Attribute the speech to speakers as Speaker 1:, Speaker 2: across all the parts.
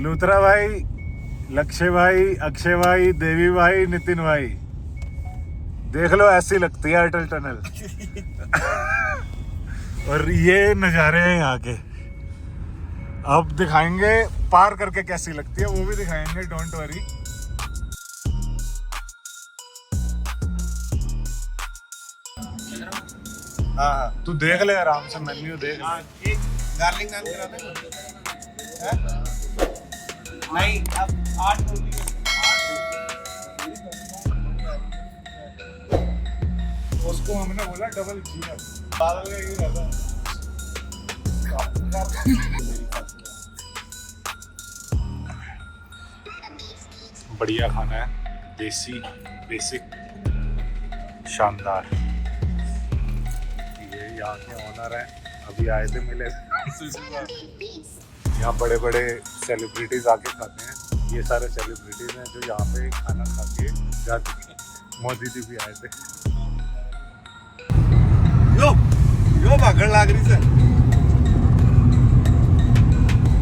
Speaker 1: लूथरा भाई, लक्ष्य भाई, अक्षय भाई, देवी भाई, नितिन भाई, देख लो ऐसी लगती है अटल टनल। और ये नज़ारे हैं यहाँ के। अब दिखाएंगे पार करके कैसी लगती है, वो भी दिखाएंगे, डोंट वरी। हाँ तू देख ले आराम से, मेन्यू देख ले।
Speaker 2: गार्लिक नान करा दे। नहीं अब 8 रोटी
Speaker 1: उसको हमने बोला डबल जीरा, बादल का ये रहता। बढ़िया खाना है, देसी, बेसिक, शानदार। ये यहाँ के ऑनर हैं, अभी आए थे मिले। यहाँ बड़े बड़े सेलिब्रिटीज आके खाते हैं। ये सारे सेलिब्रिटीज हैं जो यहाँ पे खाना खा के जाते हैं। मोदी जी भी आए थे।
Speaker 2: यो भागड़ लाग रही सर।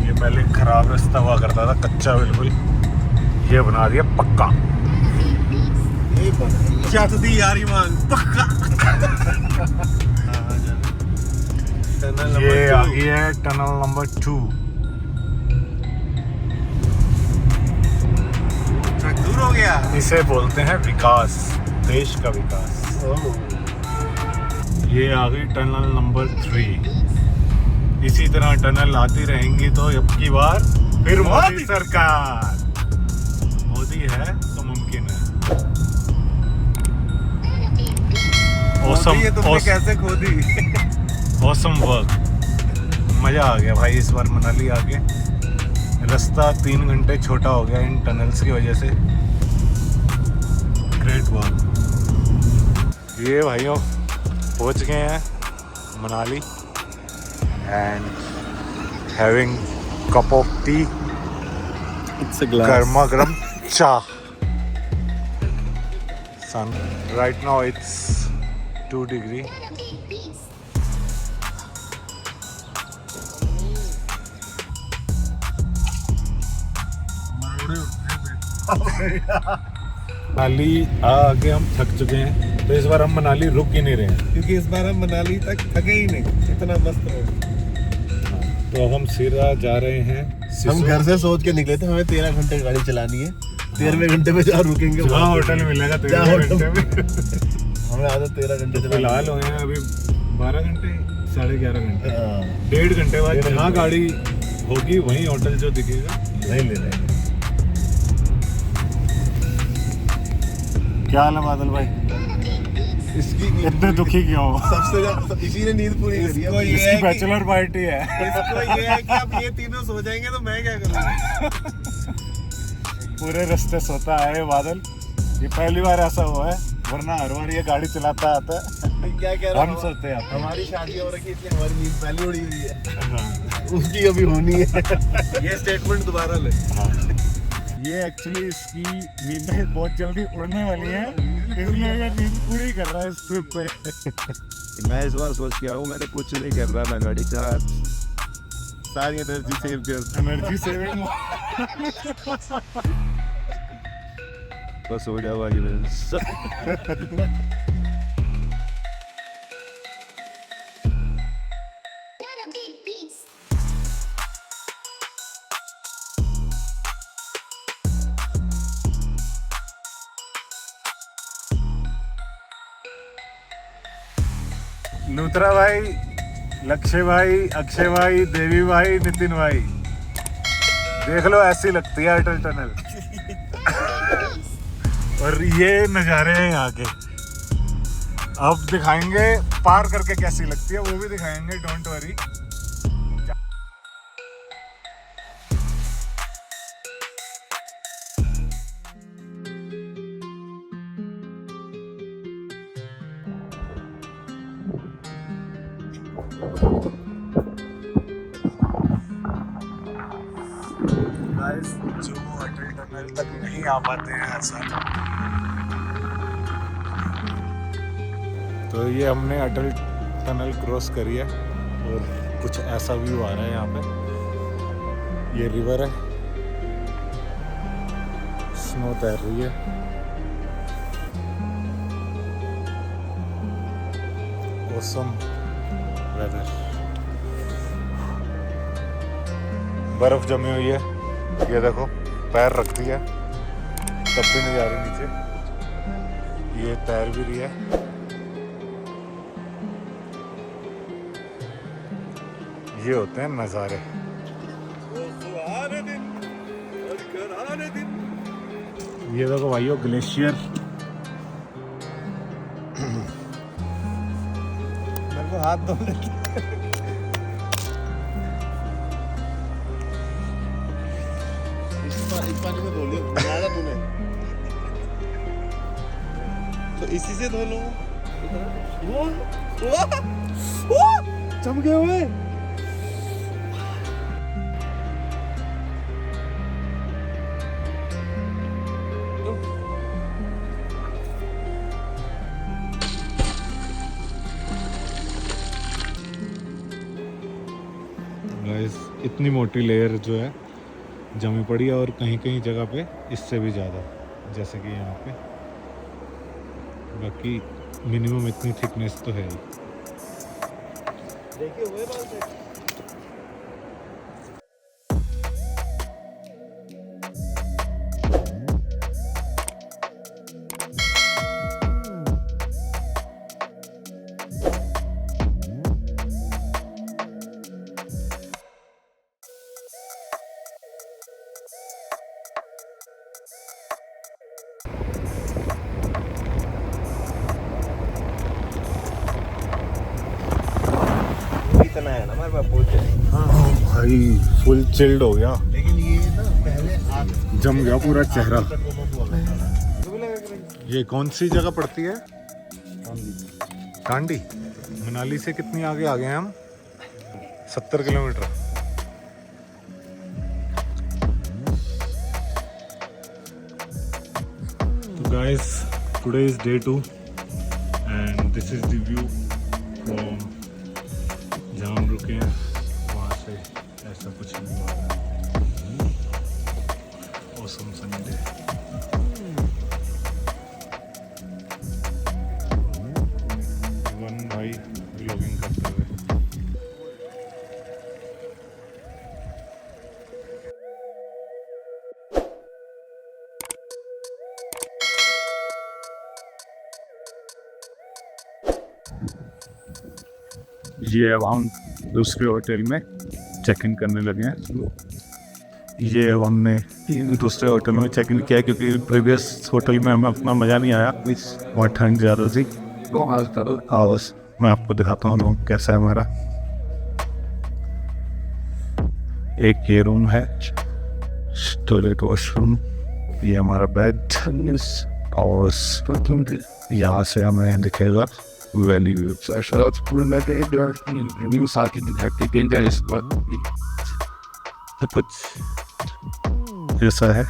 Speaker 1: ये पहले खराब रास्ता हुआ करता था, कच्चा बिल्कुल, ये बना दिया पक्का।
Speaker 2: क्या तो दी यार ईमान पक्का।
Speaker 1: ये आ गई है टनल नंबर 2।
Speaker 2: दूर हो गया।
Speaker 1: इसे बोलते हैं विकास, देश का विकास। ये आ गई टनल नंबर 3। इसी तरह टनल आती रहेंगी तो अब की बार फिर मोदी सरकार। मोदी है तो मुमकिन है।
Speaker 2: Awesome, ये तुमने कैसे खोदी?
Speaker 1: ऑसम वर्क, मजा आ गया भाई इस बार मनाली आके। रास्ता 3 घंटे छोटा हो गया इन टनल्स की वजह से। Great work. ये भाइयों पहुंच गए हैं Manali and having cup of tea, गर्मा गर्म चाह। Sun right now it's 2 degree. Manali आके हम थक चुके हैं, तो इस बार हम मनाली रुक ही नहीं रहे हैं,
Speaker 2: क्योंकि इस बार हम मनाली तक थके ही नहीं, इतना मस्त रोड।
Speaker 1: तो हम सीधा जा रहे हैं
Speaker 2: हम घर से सोच के निकले थे हमें 13 घंटे गाड़ी चलानी है। 13वें घंटे में जहाँ रुकेंगे
Speaker 1: वहाँ होटल मिलेगा 13 घंटे में।
Speaker 2: हमें आदत 13 घंटे चलानी।
Speaker 1: फिलहाल हुए हैं अभी 12 घंटे, 11.5 घंटे। 1.5 घंटे बाद जहाँ गाड़ी होगी वहीं होटल जो दिखेगा
Speaker 2: नहीं ले रहे।
Speaker 1: क्या हाल है बादल भाई?
Speaker 2: इसकी
Speaker 1: इतने दुखी क्यों हो?
Speaker 2: सबसे ज्यादा इसी ने नींद पूरी करी है।
Speaker 1: इसकी बैचलर पार्टी है।
Speaker 2: इसको ये है कि अब ये तीनों सो जाएंगे तो मैं क्या करूँगा?
Speaker 1: पूरे रास्ते सोता है बादल, ये पहली बार ऐसा हुआ है, वरना हर बार ये गाड़ी चलाता आता है।
Speaker 2: क्या कह रहा
Speaker 1: हम सोते हैं।
Speaker 2: हमारी शादी हो रखी है इसलिए हमारी नींद पहले उड़ी हुई है।
Speaker 1: हाँ।
Speaker 2: उसकी अभी होनी है। ये स्टेटमेंट दोबारा ले।
Speaker 1: हाँ। ये एक्चुअली इसकी नींद बहुत जल्दी उड़ने वाली है, इसलिए ये नींद पूरी कर रहा है इस ट्रिप पे।
Speaker 2: मैं इस बार सोच के आऊँ, मैंने कुछ नहीं कर रहा, मैं गाड़ी चला सारी एनर्जी सेव कर,
Speaker 1: एनर्जी सेविंग।
Speaker 2: बस हो जाए वाली में।
Speaker 1: लूथरा भाई, लक्ष्य भाई, अक्षय भाई, देवी भाई, नितिन भाई, देख लो ऐसी लगती है अटल टनल। और ये नज़ारे हैं यहाँ के। अब दिखाएंगे पार करके कैसी लगती है, वो भी दिखाएंगे, डोंट वरी। गाइस जो अटल टनल तक नहीं आ पाते हैं ऐसा, तो ये हमने अटल टनल क्रॉस करी है और कुछ ऐसा व्यू आ रहा है यहाँ पे। ये रिवर है स्नो तैर रही है। Awesome weather. बर्फ जमी हुई है, ये देखो पैर रख दिया तब भी नहीं जा रही नीचे। ये तैर भी रही है। ये होते हैं नज़ारे। ये देखो भाइयों ग्लेशियर।
Speaker 2: मेरे को हाथ धो लेते। इस पानी में धो लिया बनाया तूने, तो इसी से धो लो। वो चमके हुए।
Speaker 1: गाइस इतनी मोटी लेयर जो है जमी पड़ी है, और कहीं कहीं जगह पे इससे भी ज़्यादा, जैसे कि यहाँ पे। बाकी मिनिमम इतनी थिकनेस तो है ही।
Speaker 2: देखिए हुए बाल से। इतना है ना हमारे पास पहुंच जाए।
Speaker 1: हाँ भाई फुल चिल्ड हो गया,
Speaker 2: लेकिन ये ना पहले
Speaker 1: जम गया पूरा चेहरा। ये कौन सी जगह पड़ती है? टांडी। मनाली से कितनी आगे आ गए हम? 70 किलोमीटर। तो guys today is day 2 and this is the view from जहाँ हम रुके हैं वहाँ से। ऐसा कुछ नहीं हुआ है। Awesome sunny day. वन भाई व्लॉगिंग करते हुए। ये अब हम दूसरे होटल में चेक इन करने लगे हैं। ये अब हमने दूसरे होटल में चेक इन किया क्योंकि प्रीवियस होटल में हमें अपना मज़ा नहीं आया, वहाँ ठंड ज़्यादा थी। बस मैं आपको दिखाता हूँ रूम कैसा है हमारा। एक ये रूम है, टॉयलेट वॉशरूम, ये हमारा बेड, और यहाँ से हमें दिखेगा वैली व्यू। कुछ ऐसा है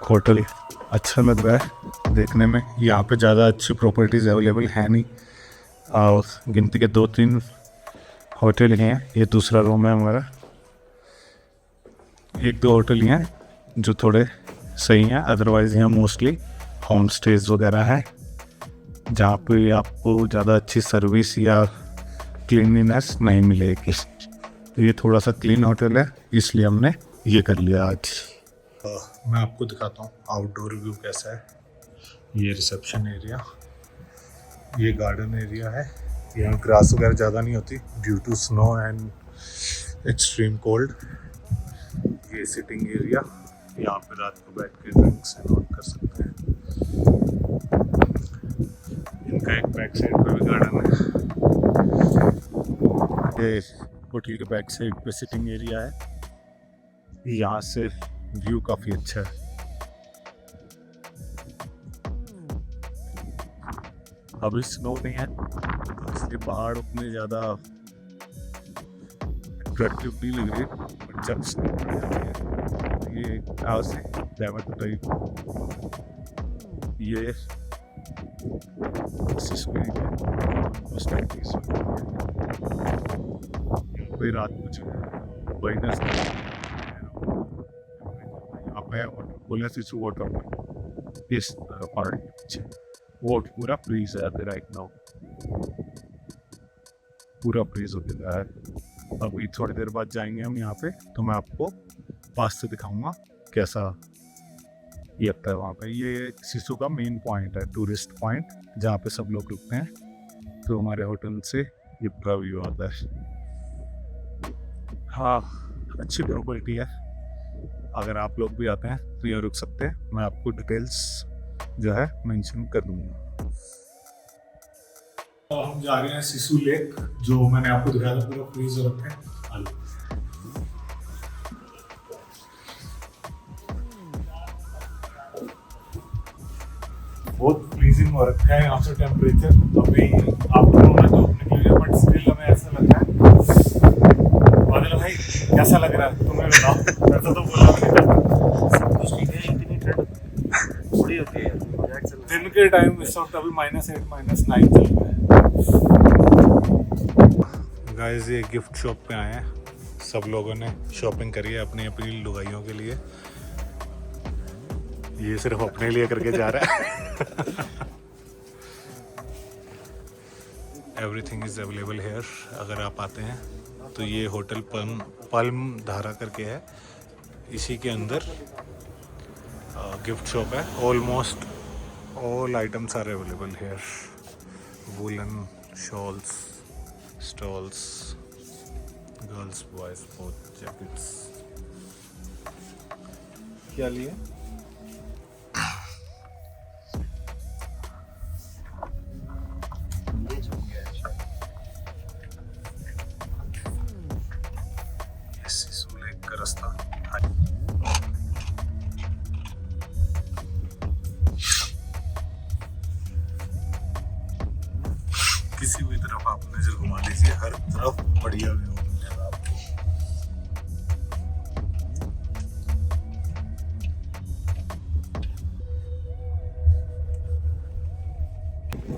Speaker 1: होटल। अच्छा लग रहा है देखने में। यहाँ पे ज़्यादा अच्छी प्रॉपर्टीज अवेलेबल है नहीं, और गिनती के 2-3 होटल हैं। ये दूसरा रूम है हमारा। 1-2 होटल हैं जो थोड़े सही हैं, अदरवाइज़ यहाँ मोस्टली होम स्टेज वगैरह है जहाँ पे आपको ज़्यादा अच्छी सर्विस या क्लीनलीनेस नहीं मिलेगी। तो ये थोड़ा सा क्लीन होटल है, इसलिए हमने ये कर लिया आज। मैं आपको दिखाता हूँ आउटडोर व्यू कैसा है। ये रिसेप्शन एरिया, ये गार्डन एरिया है। यहाँ ग्रास वगैरह ज़्यादा नहीं होती due to snow and extreme cold. ये सिटिंग एरिया, यहाँ पे रात को बैठ के ड्रिंक्स एंड ऑन कर सकते हैं। इनका एक बैक साइड पे भी गार्डन है। ये होटल के बैक साइड पे सिटिंग एरिया है। यहाँ से व्यू काफ़ी अच्छा है। अभी स्नो नहीं है इसलिए पहाड़ उतने ज़्यादा अट्रैक्टिव नहीं लग रहे, बट जब स्नो पड़ जाती है ये यहाँ से डायमंड टाइप ये कोई रात कुछ बोला सिसु वाटर इस पार्ट वो पूरा फ्रीज है अभी राइट नाउ, पूरा फ्रीज हो गया है। अभी थोड़ी देर बाद जाएंगे हम यहाँ पे, तो मैं आपको पास से दिखाऊंगा कैसा लगता है वहाँ पे। ये सिसु का मेन पॉइंट है, टूरिस्ट पॉइंट, जहाँ पे सब लोग रुकते हैं। तो हमारे होटल से ये पूरा व्यू आता है। हाँ, अच्छी प्रॉपर्टी है, अगर आप लोग भी आते हैं तो यहाँ रुक सकते हैं। मैं आपको डिटेल्स जो है मेंशन कर दूंगा। तो हम जा रहे हैं सिसु लेक, जो मैंने आपको दिखाया था पूरा फ्रीज हो रखा है। बहुत फ्रीजिंग हो रखा है यहाँ से टेम्परेचर। अभी आफ्टरनून में धूप निकली है, बट स्टिल हमें ऐसा लग रहा है। बादल भाई कैसा लग रहा है तुम्हें बताओ। ऐसा तो बोला सब कुछ ठीक है, इतनी ठंड थोड़ी होती है दिन के टाइम। इस वक्त अभी -8 -9 चल रहा है। गाइस ये गिफ्ट शॉप पे आए हैं, सब लोगों ने शॉपिंग करी है अपनी अपनी लुगाइयों के लिए। ये सिर्फ अपने लिए करके जा रहा है। Everything is available hair. अगर आप आते हैं तो ये होटल पल्म धारा करके है, इसी के अंदर गिफ्ट शॉप है। Almost all items are available here, woollen shawls, stoles, girls boys both jackets. क्या लिए? सिसु लेक का रास्ता। किसी भी तरफ आप नजर घुमा लीजिए, हर तरफ बढ़िया व्यू मिलेगा आपको।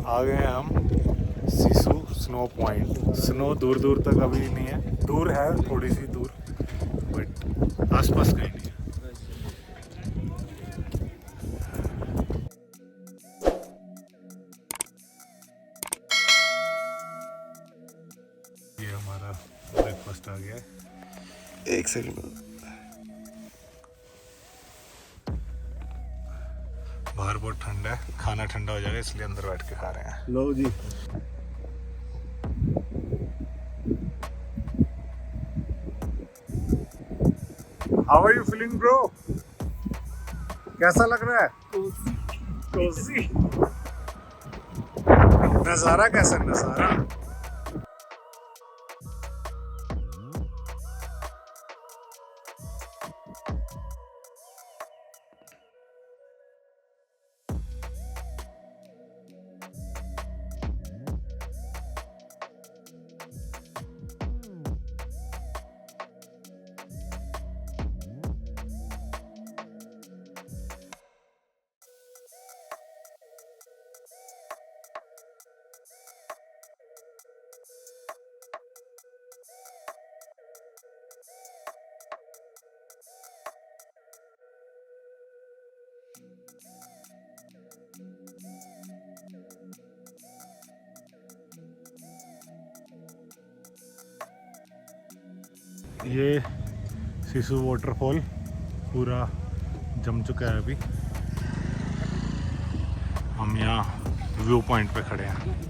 Speaker 1: आ गए हम सिसु स्नो पॉइंट। स्नो दूर दूर तक अभी नहीं है, दूर है थोड़ी सी दूर, बट आसपास कहीं नहीं है। ये हमारा ब्रेकफास्ट आ गया है। एक सेकंड, बाहर बहुत ठंडा है, खाना ठंडा हो जाएगा इसलिए अंदर बैठ के खा रहे हैं। लो जी। How are you feeling, bro? कैसा लग रहा है? कोसी। नजारा कैसा नजारा? ये सिसु वाटरफॉल पूरा जम चुका है। अभी हम यहाँ व्यू पॉइंट पे खड़े हैं।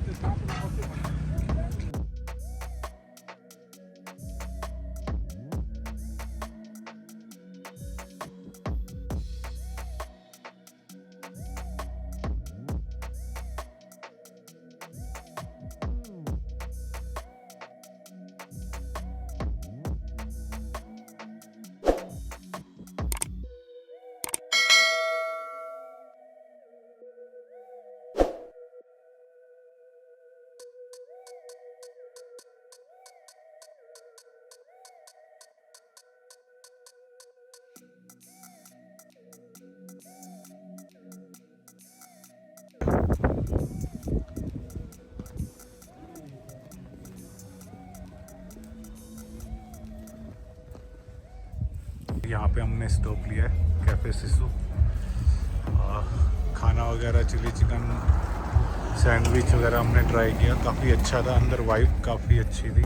Speaker 1: यहाँ पे हमने स्टॉप लिया है कैफे सिसु। खाना वगैरह, चिली चिकन, सैंडविच वगैरह हमने ट्राई किया, काफ़ी अच्छा था। अंदर वाइब काफ़ी अच्छी थी।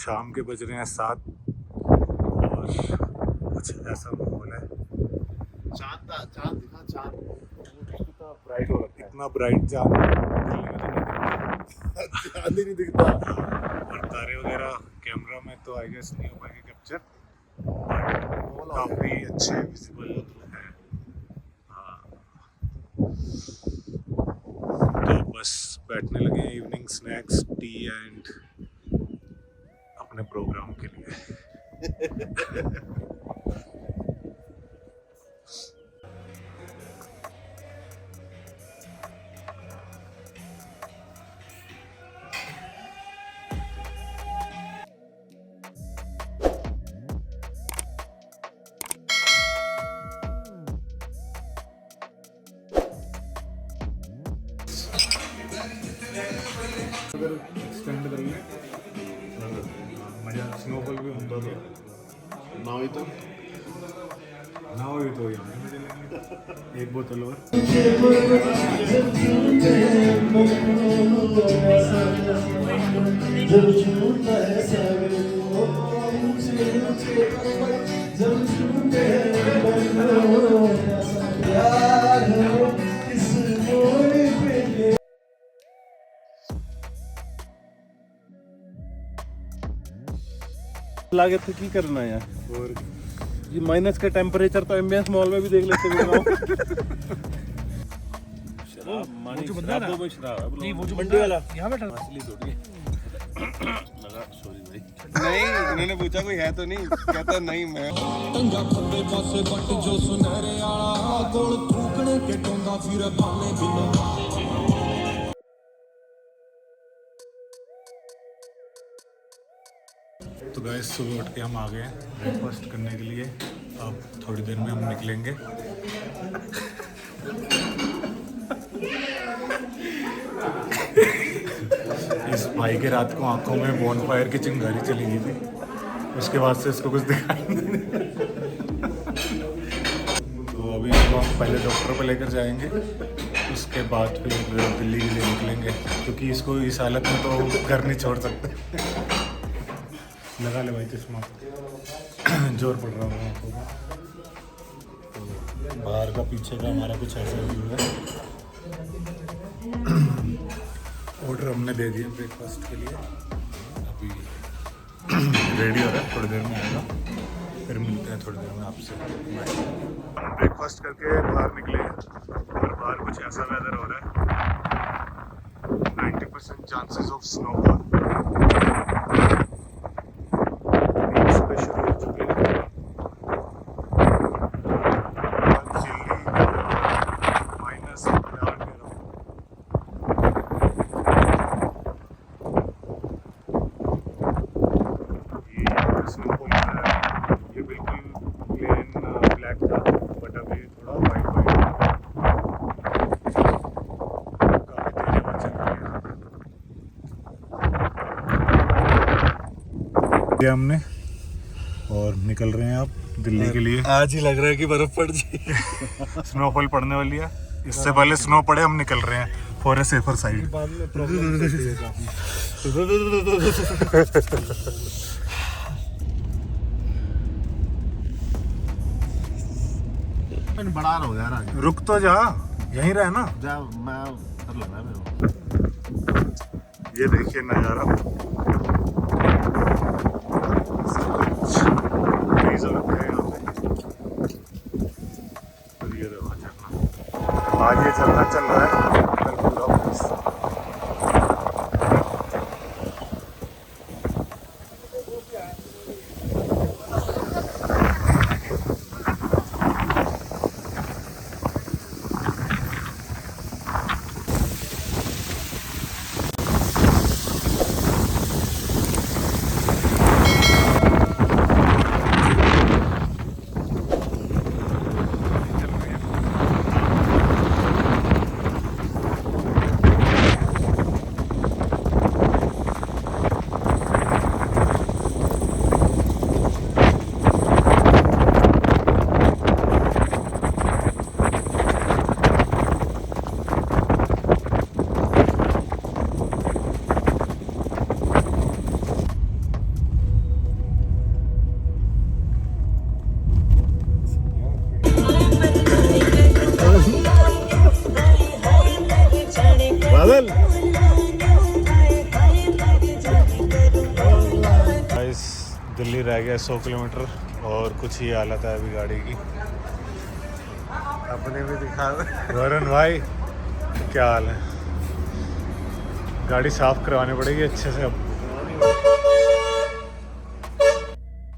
Speaker 1: शाम के बज रहे हैं 7 और कुछ ऐसा माहौल है।
Speaker 2: चांद दिखा, चांद कितना
Speaker 1: ब्राइट हो रखा है, इतना ब्राइट चांद
Speaker 2: चांद ही नहीं दिखता।
Speaker 1: और तारे वगैरह कैमरा में तो आई गेस नहीं हो पाएंगे कैप्चर, काफ़ी अच्छे विजिबल है। हाँ, तो बस बैठने लगे हैं, इवनिंग स्नैक्स, टी एंड अपने प्रोग्राम के लिए। अगर एक्सटेंड कर लें मज़ा, स्नोफॉल भी होता तो
Speaker 2: ना ही तो
Speaker 1: ना हो तो यहाँ मजे लेंगे। एक बोतल और
Speaker 2: लागे तो की करना है
Speaker 1: और
Speaker 2: ये माइनस का टेम्परेचर तो एम्बियंस मॉल में भी देख लेते मंडी वाला यहाँ बैठा असली थोड़ी लगा। सॉरी भाई,
Speaker 3: नहीं उन्होंने पूछा कोई है तो नहीं, कहता नहीं मैं।
Speaker 4: टंगा खब्बे पासे बट जो सुनहरे आला गोल थूकने के टोंगा फिर भाने बिना।
Speaker 1: तो गाइस सुबह उठ के हम आ गए हैं ब्रेकफास्ट करने के लिए। अब थोड़ी देर में हम निकलेंगे। इस भाई के रात को आंखों में बॉनफायर की चिंगारी चली गई थी, उसके बाद से इसको कुछ दिखाई नहीं। तो अभी इसको हम पहले डॉक्टर पर लेकर जाएंगे, उसके बाद फिर दिल्ली के लिए निकलेंगे, क्योंकि इसको इस हालत में तो घर नहीं छोड़ सकते। लगा ले भाई चश्मा, जोर पड़ रहा है आंखों का। तो बाहर का पीछे का हमारा कुछ ऐसा व्यू है। ऑर्डर हमने दे दिया ब्रेकफास्ट के लिए, अभी रेडी हो रहा है, थोड़ी देर में आएगा, फिर मिलते हैं थोड़ी देर में आपसे। ब्रेकफास्ट करके बाहर निकले और बाहर कुछ ऐसा वेदर हो रहा है, 90% चांसेस ऑफ स्नोफॉल। ये बिल्कुल प्लेन ब्लैक था, बट अभी थोड़ा वाइट काफ़ी तेज हवा चल रही है। हमने और निकल रहे हैं आप दिल्ली के लिए।
Speaker 2: आज ही लग रहा है कि बर्फ पड़ जाए।
Speaker 1: स्नोफॉल पड़ने वाली है, इससे पहले स्नो पड़े हम निकल रहे हैं फॉर ए सेफर साइड।
Speaker 2: बाद में प्रॉब्लम बड़ा रहो यार, आगे
Speaker 1: रुक तो जा, यहीं रहे ना।
Speaker 2: जा, मैं कर लगा मेरे को।
Speaker 1: ये देखिए नज़ारा, डीजल रखा है यहाँ पे। और ये देखो झरना, आज ये झरना चल रहा है, कल पूरा वापस। बादल गाइस दिल्ली रह गया 100 किलोमीटर और कुछ ही हालत है अभी गाड़ी की।
Speaker 2: अपने भी दिखा
Speaker 1: वरुण भाई क्या हाल है, गाड़ी साफ करवानी पड़ेगी अच्छे से अब।